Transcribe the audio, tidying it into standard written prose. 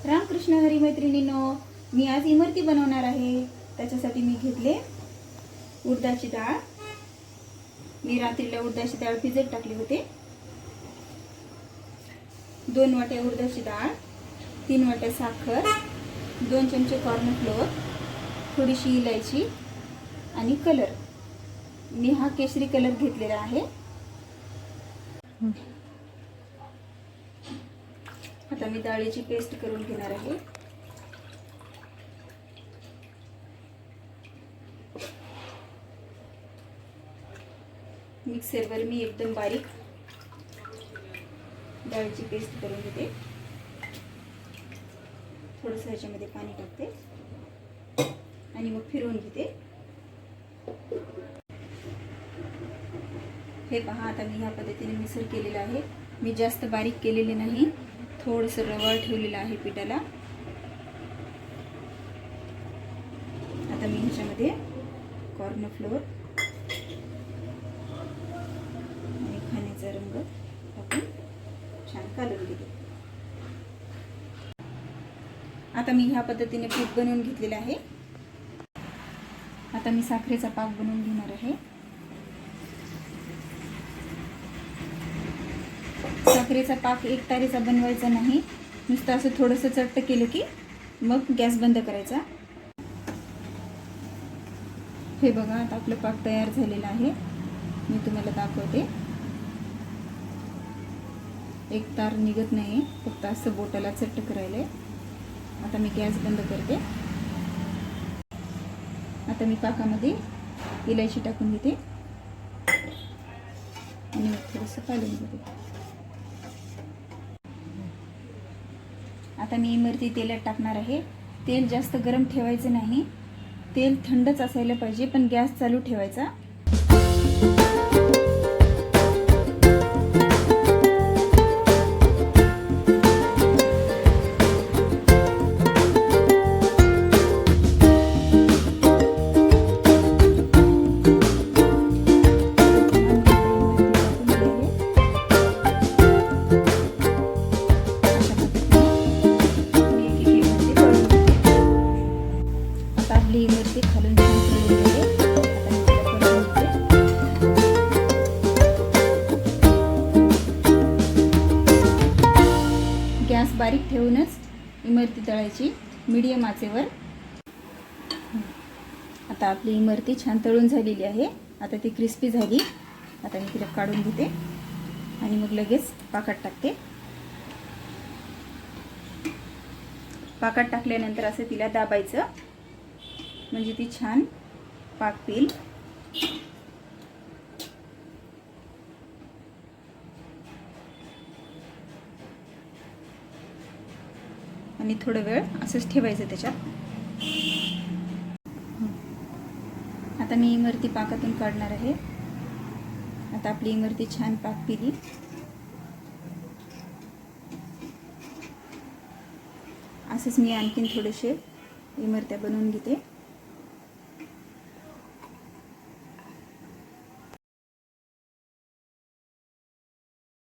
रामकृष्ण हरी मैत्रिणींनो, मी आज इमरती बनवणार आहे। त्याच्यासाठी मी घेतले उडदाची डाळ। मी रात्रीला उडदाची डाळ भिजत टाकली होते। 2 वाट्या उडदाची डाळ, 3 वाट्या साखर, 2 चमचे कॉर्नफ्लोअर, थोडीशी इलायची आणि कलर। मी हा केशरी कलर घेतलेला आहे। आता मी डाळीची पेस्ट करून घेणार आहे। मिक्सरवर मी एकदम बारीक डाळीची पेस्ट करून घेते। थोडंसं ह्याच्यामध्ये पाणी टाकते आणि मग फिरवून घेते। हे पहा, आता मी ह्या पद्धतीने मिक्सर केलेलं आहे। मी जास्त बारीक केलेले नाही, थोडंसं रवाळ ठेवलेलं आहे पिठाला। आता मी ह्याच्यामध्ये कॉर्नफ्लोअर आणि खाण्याचा रंग टाकून छान कालवून घेते। आता मी ह्या पद्धतीने पीठ बनवून घेतलेले आहे। आता मी साखरेचा पाक बनवून घेणार आहे। साखरेचा पाक एक तारेचा बनवायचा नाही, नुसतं असं थोडंसं चट्ट केलं की मग गॅस बंद करायचा। हे बघा, आता आपलं पाक तयार झालेला आहे। मी तुम्हाला दाखवते। एक तार निघत नाही, फक्त असं बोटाला चट्ट करायला। आता मी गॅस बंद करते। आता मी पाकामध्ये इलायची टाकून घेते आणि मग थोडंसं काढून घेते। आता मी इमरती तेलात टाकणार आहे। तेल जास्त गरम ठेवायचं नाही, तेल थंडच असायला पाहिजे, पण गॅस चालू ठेवायचा। इमरती खालून गॅस बारीक ठेवूनच इमरती तळायची, मीडियम आचेवर। आता आपली इमरती छान तळून झालेली आहे। आता ती क्रिस्पी झाली। आता मी तिला काढून घेते आणि मग लगेच पाकात टाकते। पाकात टाकल्यानंतर असं तिला दाबायचं, म्हणजे ती छान पाक पिल। आणि थोडा वेळ असंच ठेवायचं त्याच्यात। आता मी इमरती पाकातून काढणार आहे। आता आपली इमरती छान पाक पिली। असंच मी आणखीन थोडेसे इमरत्या बनवून घेते।